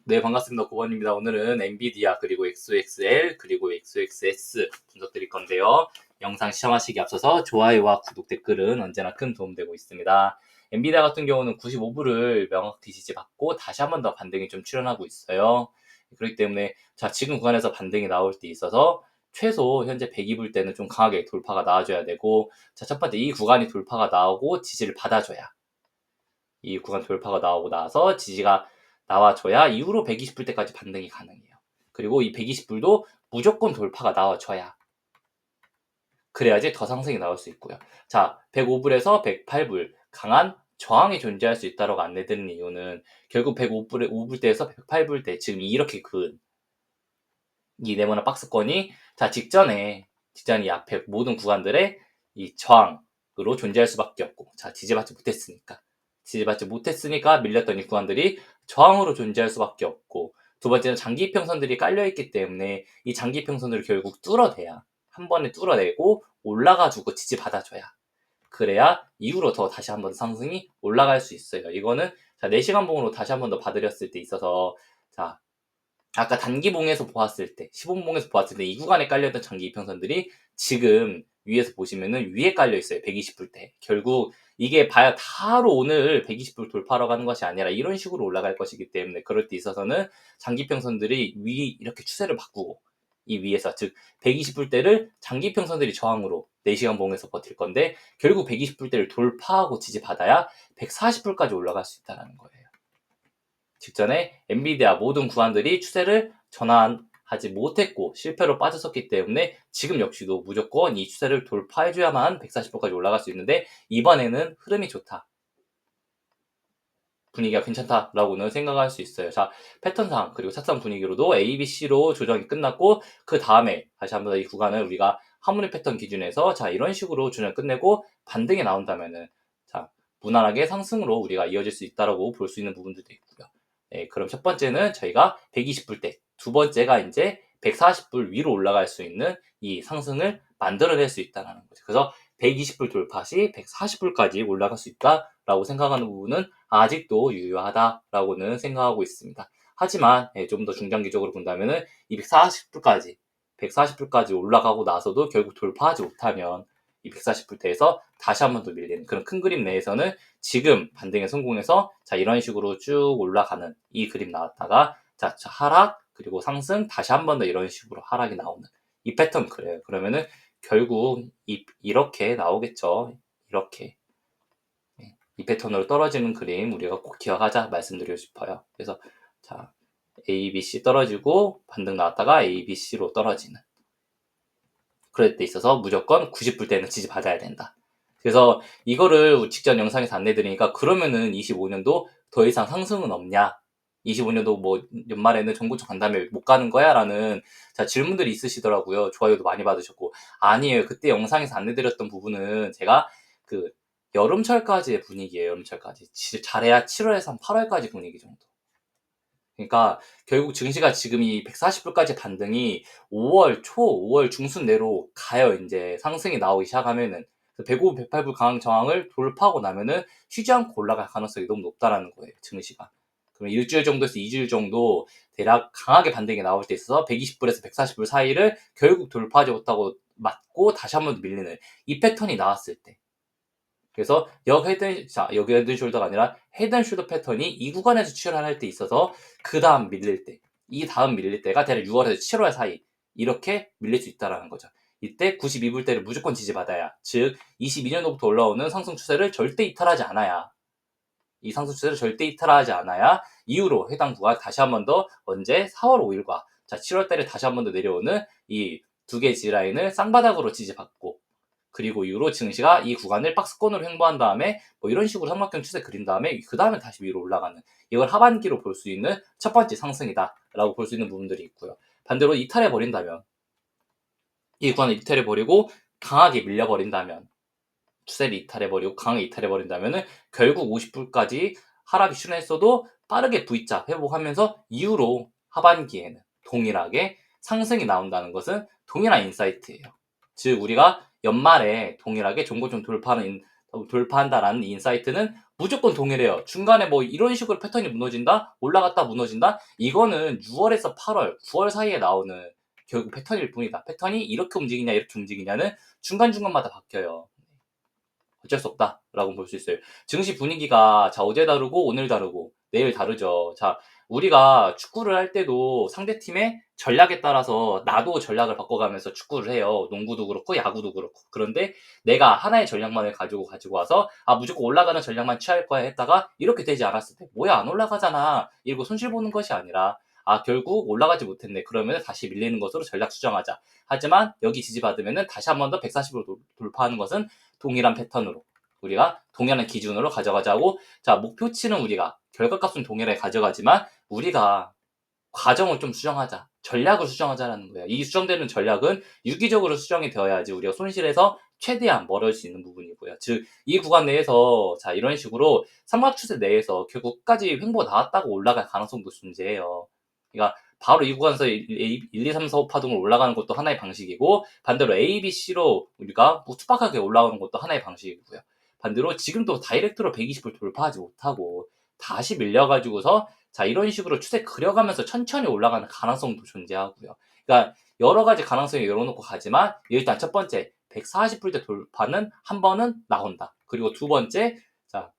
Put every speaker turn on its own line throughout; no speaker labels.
네, 반갑습니다. 고건입니다. 오늘은 엔비디아 그리고 XXL 그리고 XXS 분석 드릴 건데요. 영상 시청하시기 앞서서 좋아요와 구독, 댓글은 언제나 큰 도움 되고 있습니다. 엔비디아 같은 경우는 95불을 명확히 지지받고 다시 한 번 더 반등이 좀 출현하고 있어요. 그렇기 때문에 지금 구간에서 반등이 나올 때 있어서 최소 현재 102불 때는 좀 강하게 돌파가 나와줘야 되고, 첫 번째 이 구간이 돌파가 나오고 지지를 받아줘야, 이 구간 돌파가 나오고 나서 지지가 나와줘야 이후로 120불 때까지 반등이 가능해요. 그리고 이 120불도 무조건 돌파가 나와줘야, 그래야지 더 상승이 나올 수 있고요. 105불에서 108불 강한 저항이 존재할 수 있다고 안내드리는 이유는, 결국 105불대에서 108불대, 지금 이렇게 이 네모난 박스권이 직전에 이 앞에 모든 구간들의 이 저항으로 존재할 수밖에 없고, 지지받지 못했으니까 밀렸던 이 구간들이 저항으로 존재할 수밖에 없고, 두 번째는 장기 이평선들이 깔려있기 때문에 이 장기 이평선들을 결국 뚫어내야, 한 번에 뚫어내고 올라가주고 지지받아줘야, 그래야 이후로 더 다시 한 번 상승이 올라갈 수 있어요. 이거는 4시간 봉으로 다시 한 번 더 봐드렸을 때 있어서, 아까 단기봉에서 보았을 때, 15분봉에서 보았을 때 이 구간에 깔려있던 장기 이평선들이 지금 위에서 보시면은 위에 깔려 있어요. 120불 때. 결국 이게 봐야 바로 오늘 120불 돌파하러 가는 것이 아니라 이런 식으로 올라갈 것이기 때문에, 그럴 때 있어서는 장기 이평선들이 이렇게 추세를 바꾸고, 이 위에서, 즉 120불 대를 장기 이평선들이 저항으로 4시간 봉에서 버틸 건데, 결국 120불 대를 돌파하고 지지받아야 140불까지 올라갈 수 있다는 거예요. 직전에 엔비디아 모든 구간들이 추세를 전환하지 못했고 실패로 빠졌었기 때문에, 지금 역시도 무조건 이 추세를 돌파해줘야만 140%까지 올라갈 수 있는데, 이번에는 흐름이 좋다, 분위기가 괜찮다라고는 생각할 수 있어요. 패턴상 그리고 차트상 분위기로도 A, B, C로 조정이 끝났고, 그 다음에 다시 한번 이 구간을 우리가 하모니 패턴 기준에서 이런 식으로 조정 끝내고 반등이 나온다면은 무난하게 상승으로 우리가 이어질 수 있다라고 볼 수 있는 부분들도 있고요. 네, 그럼 첫 번째는 저희가 120불 대, 두 번째가 이제 140불 위로 올라갈 수 있는 이 상승을 만들어낼 수 있다는 거죠. 그래서 120불 돌파 시 140불까지 올라갈 수 있다라고 생각하는 부분은 아직도 유효하다라고는 생각하고 있습니다. 하지만 좀 더 중장기적으로 본다면은 240불까지, 140불까지 올라가고 나서도 결국 돌파하지 못하면 이 140불대에서 다시 한 번 더 밀리는 그런 큰 그림 내에서는, 지금 반등에 성공해서 이런 식으로 쭉 올라가는 이 그림 나왔다가 하락 그리고 상승, 다시 한 번 더 이런 식으로 하락이 나오는 이 패턴, 그래요. 그러면은 결국 이렇게 나오겠죠. 이렇게 이 패턴으로 떨어지는 그림 우리가 꼭 기억하자 말씀드리고 싶어요. 그래서 A, B, C 떨어지고 반등 나왔다가 A, B, C로 떨어지는, 그럴 때 있어서 무조건 90불 때는 지지받아야 된다. 그래서 이거를 직전 영상에서 안내드리니까, 그러면은 25년도 더 이상 상승은 없냐? 25년도 뭐 연말에는 정고점 간 다음에 못 가는 거야? 라는 질문들이 있으시더라고요. 좋아요도 많이 받으셨고. 아니에요. 그때 영상에서 안내드렸던 부분은 제가 여름철까지의 분위기예요. 여름철까지. 잘해야 7월에서 한 8월까지 분위기 정도. 그러니까 결국 증시가 지금 이 140불까지 반등이 5월 초, 5월 중순 내로 가요. 이제 상승이 나오기 시작하면은 105, 108불 강한 저항을 돌파하고 나면은 쉬지 않고 올라갈 가능성이 너무 높다라는 거예요. 증시가. 그럼 일주일 정도에서 2주일 정도 대략 강하게 반등이 나올 때 있어서 120불에서 140불 사이를 결국 돌파하지 못하고 맞고 다시 한번 밀리는 이 패턴이 나왔을 때, 그래서 여기 헤드앤숄더가 아니라 헤드앤숄더 패턴이 이 구간에서 출현할 때 있어서 그 다음 밀릴 때, 이 다음 밀릴 때가 대략 6월에서 7월 사이 이렇게 밀릴 수 있다라는 거죠. 이때 92불대를 무조건 지지받아야, 즉 22년도부터 올라오는 상승 추세를 절대 이탈하지 않아야, 이 상승 추세를 절대 이탈하지 않아야 이후로 해당 구간 다시 한 번 더, 언제 4월 5일과 7월 달에 다시 한 번 더 내려오는 이 두 개의 지라인을 쌍바닥으로 지지받고, 그리고 이후로 증시가 이 구간을 박스권으로 횡보한 다음에 뭐 이런 식으로 삼각형 추세 그린 다음에 그 다음에 다시 위로 올라가는, 이걸 하반기로 볼 수 있는 첫 번째 상승이다라고 볼 수 있는 부분들이 있고요. 반대로 이탈해 버린다면, 이 구간을 이탈해 버리고 강하게 밀려 버린다면, 추세를 이탈해 버리고 강하게 이탈해 버린다면은 결국 50불까지 하락이 출현했어도 빠르게 V자 회복하면서 이후로 하반기에는 동일하게 상승이 나온다는 것은 동일한 인사이트예요. 즉 우리가 연말에 동일하게 종고점 돌파하는 돌파한다라는 인사이트는 무조건 동일해요. 중간에 뭐 이런 식으로 패턴이 무너진다, 올라갔다 무너진다, 이거는 6월에서 8월, 9월 사이에 나오는 결국 패턴일 뿐이다. 패턴이 이렇게 움직이냐 이렇게 움직이냐는 중간중간마다 바뀌어요. 어쩔 수 없다라고 볼 수 있어요. 증시 분위기가 자 어제 다르고 오늘 다르고 내일 다르죠. 자 우리가 축구를 할 때도 상대팀의 전략에 따라서 나도 전략을 바꿔가면서 축구를 해요. 농구도 그렇고 야구도 그렇고. 그런데 내가 하나의 전략만을 가지고 와서 무조건 올라가는 전략만 취할 거야 했다가 이렇게 되지 않았을 때 뭐야 안 올라가잖아 이러고 손실 보는 것이 아니라 결국 올라가지 못했네. 그러면 다시 밀리는 것으로 전략 수정하자. 하지만 여기 지지받으면 다시 한 번 더 140으로 돌파하는 것은 동일한 패턴으로 우리가 동일한 기준으로 가져가자고. 자 목표치는 우리가 결과값은 동일하게 가져가지만 우리가 과정을 좀 수정하자, 전략을 수정하자라는 거예요. 이 수정되는 전략은 유기적으로 수정이 되어야지 우리가 손실에서 최대한 멀어질 수 있는 부분이고요. 즉 이 구간 내에서 자 이런 식으로 삼각추세 내에서 결국 끝까지 횡보 나왔다고 올라갈 가능성도 존재해요. 그러니까 바로 이 구간에서 1, 2, 3, 4, 5 파동을 올라가는 것도 하나의 방식이고, 반대로 A, B, C로 우리가 투박하게 올라오는 것도 하나의 방식이고요. 반대로 지금도 다이렉트로 120을 돌파하지 못하고 다시 밀려가지고서 자 이런 식으로 추세 그려가면서 천천히 올라가는 가능성도 존재하고요. 그러니까 여러 가지 가능성을 열어놓고 가지만 일단 첫 번째 140불대 돌파는 한 번은 나온다. 그리고 두 번째 자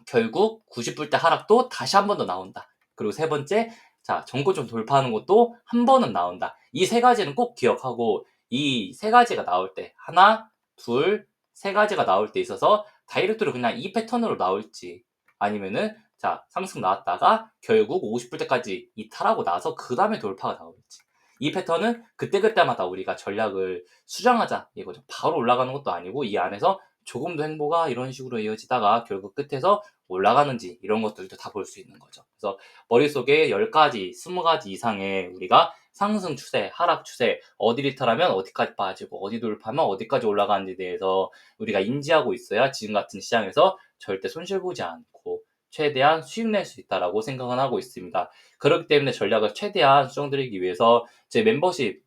결국 90불대 하락도 다시 한 번 더 나온다. 그리고 세 번째 자 전고점 돌파하는 것도 한 번은 나온다. 이 세 가지는 꼭 기억하고, 이 세 가지가 나올 때 하나, 둘, 세 가지가 나올 때 있어서 다이렉트로 그냥 이 패턴으로 나올지 아니면은 자 상승 나왔다가 결국 50불대까지 이탈하고 나서 그 다음에 돌파가 나올지, 이 패턴은 그때그때마다 우리가 전략을 수정하자 이거죠. 바로 올라가는 것도 아니고 이 안에서 조금 더 행보가 이런 식으로 이어지다가 결국 끝에서 올라가는지 이런 것들도 다 볼 수 있는 거죠. 그래서 머릿속에 10가지, 20가지 이상의 우리가 상승 추세, 하락 추세, 어디 리터라면 어디까지 빠지고 어디 돌파하면 어디까지 올라가는지에 대해서 우리가 인지하고 있어야 지금 같은 시장에서 절대 손실 보지 않고 최대한 수익 낼 수 있다라고 생각은 하고 있습니다. 그렇기 때문에 전략을 최대한 수정드리기 위해서 제 멤버십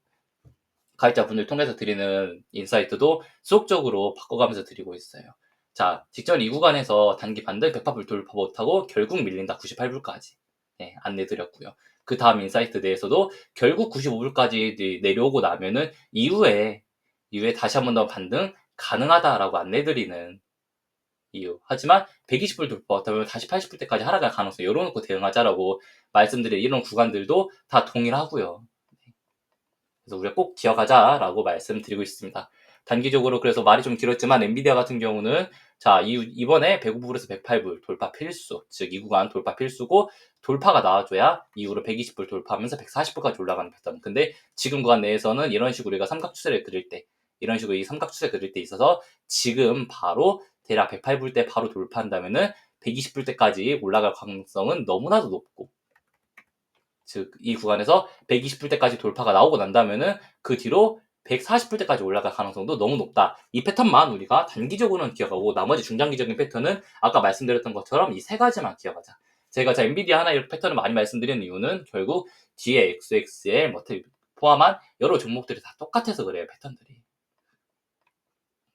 가입자분들 통해서 드리는 인사이트도 지속적으로 바꿔가면서 드리고 있어요. 자, 직전 이 구간에서 단기 반등 100%불 돌파 못하고 결국 밀린다 98불까지 안내 드렸고요. 그 다음 인사이트 내에서도 결국 95불까지 내려오고 나면은 이후에 다시 한 번 더 반등 가능하다라고 안내 드리는 이유. 하지만 120불 돌파 못하면 다시 80불대까지 하락할 가능성 열어놓고 대응하자라고 말씀드린 이런 구간들도 다 동일하고요. 그래서 우리가 꼭 기억하자라고 말씀드리고 있습니다. 단기적으로 그래서 말이 좀 길었지만 엔비디아 같은 경우는 자 이번에 105불에서 108불 돌파 필수, 즉 이 구간 돌파 필수고 돌파가 나와줘야 이후로 120불 돌파하면서 140불까지 올라가는 패턴. 근데 지금 구간 내에서는 이런 식으로 우리가 삼각추세를 그릴 때, 이런 식으로 이 삼각추세 그릴 때 있어서 지금 바로 대략 108불대 바로 돌파한다면은 120불대까지 올라갈 가능성은 너무나도 높고, 즉 이 구간에서 120불대까지 돌파가 나오고 난다면은 그 뒤로 140불대까지 올라갈 가능성도 너무 높다. 이 패턴만 우리가 단기적으로는 기억하고 나머지 중장기적인 패턴은 아까 말씀드렸던 것처럼 이 세 가지만 기억하자. 제가 엔비디아 하나 이렇게 패턴을 많이 말씀드리는 이유는 결국 뒤에 XXL 포함한 여러 종목들이 다 똑같아서 그래요. 패턴들이.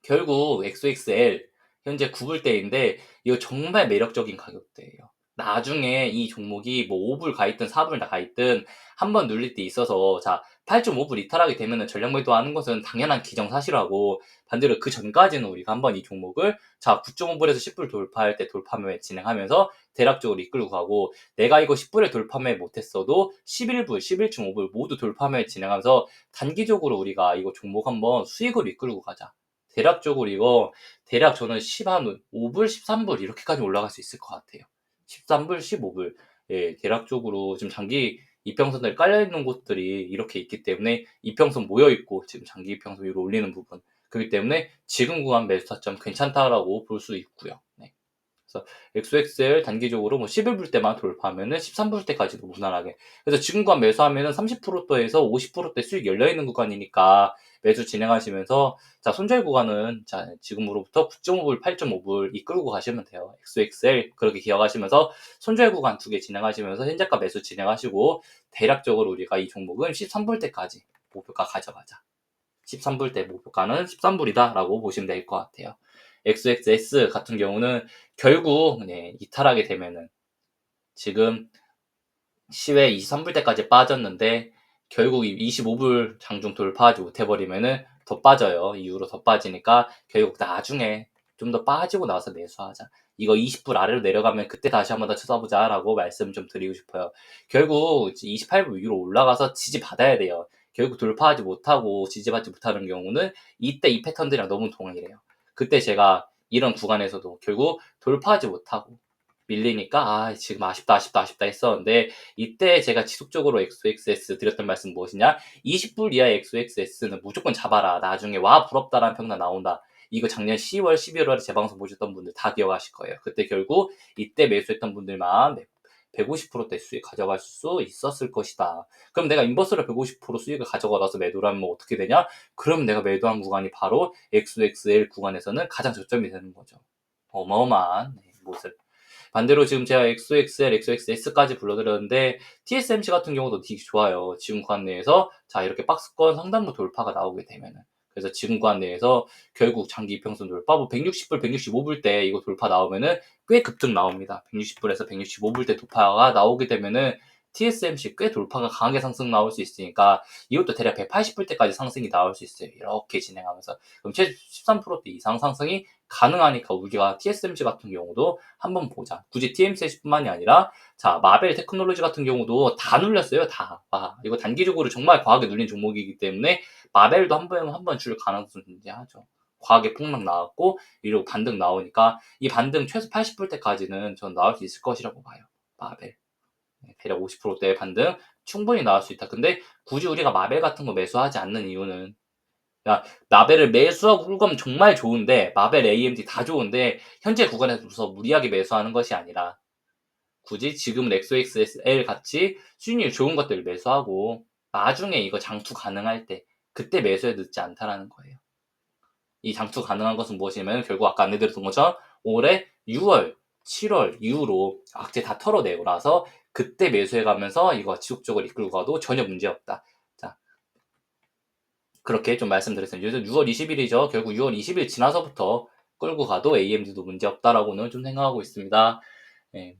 결국 XXL 현재 9불대인데 이거 정말 매력적인 가격대예요. 나중에 이 종목이 뭐 5불 가 있든 4불 가 있든 한번 눌릴 때 있어서 자 8.5불 이탈하게 되면은 전략 매도하는 것은 당연한 기정사실하고, 반대로 그 전까지는 우리가 한번 이 종목을 자 9.5불에서 10불 돌파할 때 돌파매 진행하면서 대략적으로 이끌고 가고, 내가 이거 10불에 돌파매 못했어도 11불, 11.5불 모두 돌파매 진행하면서 단기적으로 우리가 이거 종목 한번 수익으로 이끌고 가자. 대략적으로 이거 대략 저는 10한 5불, 13불 이렇게까지 올라갈 수 있을 것 같아요. 13불, 15불. 예, 대략적으로 지금 장기 이평선들 깔려있는 곳들이 이렇게 있기 때문에 이평선 모여있고 지금 장기 이평선 위로 올리는 부분. 그렇기 때문에 지금 구간 매수 타점 괜찮다라고 볼 수 있고요. 네. 그래서 XXL 단기적으로 뭐 11불 때만 돌파하면은 13불 때까지도 무난하게. 그래서 지금 구간 매수하면은 30%대에서 50%대 수익 열려있는 구간이니까 매수 진행하시면서 자 손절 구간은 자 지금으로부터 9.5불, 8.5불 이끌고 가시면 돼요. XXL 그렇게 기억하시면서 손절 구간 2개 진행하시면서 현재가 매수 진행하시고, 대략적으로 우리가 이 종목은 13불 때까지 목표가 가져가자. 13불 때 목표가는 13불이다 라고 보시면 될 것 같아요. XXS 같은 경우는 결국 이탈하게 되면은 지금 시외 23불 때까지 빠졌는데 결국 25불 장중 돌파하지 못해버리면은 더 빠져요. 이후로 더 빠지니까 결국 나중에 좀 더 빠지고 나서 매수하자. 이거 20불 아래로 내려가면 그때 다시 한번 더 쳐다보자 라고 말씀 좀 드리고 싶어요. 결국 28불 위로 올라가서 지지받아야 돼요. 결국 돌파하지 못하고 지지받지 못하는 경우는 이때 이 패턴들이랑 너무 동일해요. 그때 제가 이런 구간에서도 결국 돌파하지 못하고 밀리니까 지금 아쉽다 했었는데 이때 제가 지속적으로 XXS 드렸던 말씀 무엇이냐? 20불 이하의 XXS는 무조건 잡아라. 나중에 와 부럽다라는 평단 나온다. 이거 작년 10월, 11월에 재방송 보셨던 분들 다 기억하실 거예요. 그때 결국 이때 매수했던 분들만 150%대 수익 가져갈 수 있었을 것이다. 그럼 내가 인버스를 150% 수익을 가져가서 매도를 하면 어떻게 되냐? 그럼 내가 매도한 구간이 바로 XXL 구간에서는 가장 저점이 되는 거죠. 어마어마한 모습. 반대로 지금 제가 XXL, XXS까지 불러드렸는데 TSMC 같은 경우도 되게 좋아요. 지금 구간 내에서 자 이렇게 박스권 상단부 돌파가 나오게 되면은 그래서 지금 구간 내에서 결국 장기 이평선 돌파 160불, 165불 때 이거 돌파 나오면은 꽤 급등 나옵니다. 160불에서 165불 때 돌파가 나오게 되면은 TSMC 꽤 돌파가 강하게 상승 나올 수 있으니까 이것도 대략 180불 때까지 상승이 나올 수 있어요. 이렇게 진행하면서 그럼 최소 13%대 이상 상승이 가능하니까 우리가 TSMC 같은 경우도 한번 보자. 굳이 TSMC뿐만이 아니라 자 마벨 테크놀로지 같은 경우도 다 눌렸어요. 다. 이거 단기적으로 정말 과하게 눌린 종목이기 때문에 마벨도 한번 줄 가능성이 존재하죠. 과하게 폭락 나왔고 이러고 반등 나오니까 이 반등 최소 80불 때까지는 전 나올 수 있을 것이라고 봐요. 마벨. 대략 50%대의 반등 충분히 나올 수 있다. 근데 굳이 우리가 마벨 같은 거 매수하지 않는 이유는 마벨을 매수하고 끌고 가면 정말 좋은데 마벨 AMD 다 좋은데 현재 구간에서 무리하게 매수하는 것이 아니라 굳이 지금 XXL 같이 수익률 좋은 것들을 매수하고 나중에 이거 장투 가능할 때 그때 매수해 늦지 않다라는 거예요. 이 장투 가능한 것은 무엇이냐면 결국 아까 안내드렸던 것처럼 올해 6월, 7월 이후로 악재 다 털어내고 나서 그때 매수해가면서 이거 지속적으로 이끌고 가도 전혀 문제 없다. 자, 그렇게 좀 말씀드렸어요. 요즘 6월 20일이죠. 결국 6월 20일 지나서부터 끌고 가도 AMD도 문제 없다라고는 좀 생각하고 있습니다. 네.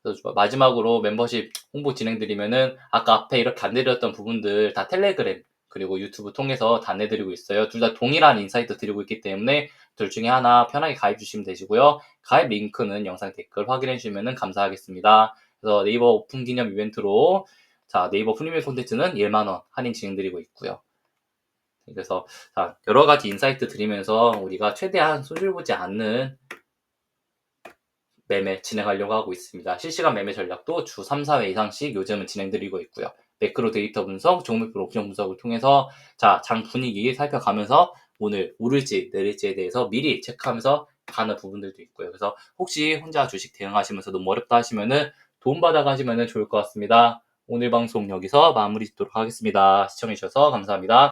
그래서 마지막으로 멤버십 홍보 진행드리면은 아까 앞에 이렇게 안내드렸던 부분들 다 텔레그램 그리고 유튜브 통해서 다 안내드리고 있어요. 둘 다 동일한 인사이트 드리고 있기 때문에 둘 중에 하나 편하게 가입 주시면 되시고요. 가입 링크는 영상 댓글 확인해 주시면 감사하겠습니다. 그래서 네이버 오픈 기념 이벤트로 자 네이버 프리미엄 콘텐츠는 1만원 할인 진행드리고 있고요. 그래서 여러 가지 인사이트 드리면서 우리가 최대한 손실 보지 않는 매매 진행하려고 하고 있습니다. 실시간 매매 전략도 주 3, 4회 이상씩 요즘은 진행드리고 있고요. 매크로 데이터 분석, 종목별 옵션 분석을 통해서 장 분위기 살펴가면서 오늘 오를지 내릴지에 대해서 미리 체크하면서 가는 부분들도 있고요. 그래서 혹시 혼자 주식 대응하시면서 너무 어렵다 하시면은 도움받아 가시면 좋을 것 같습니다. 오늘 방송 여기서 마무리 짓도록 하겠습니다. 시청해주셔서 감사합니다.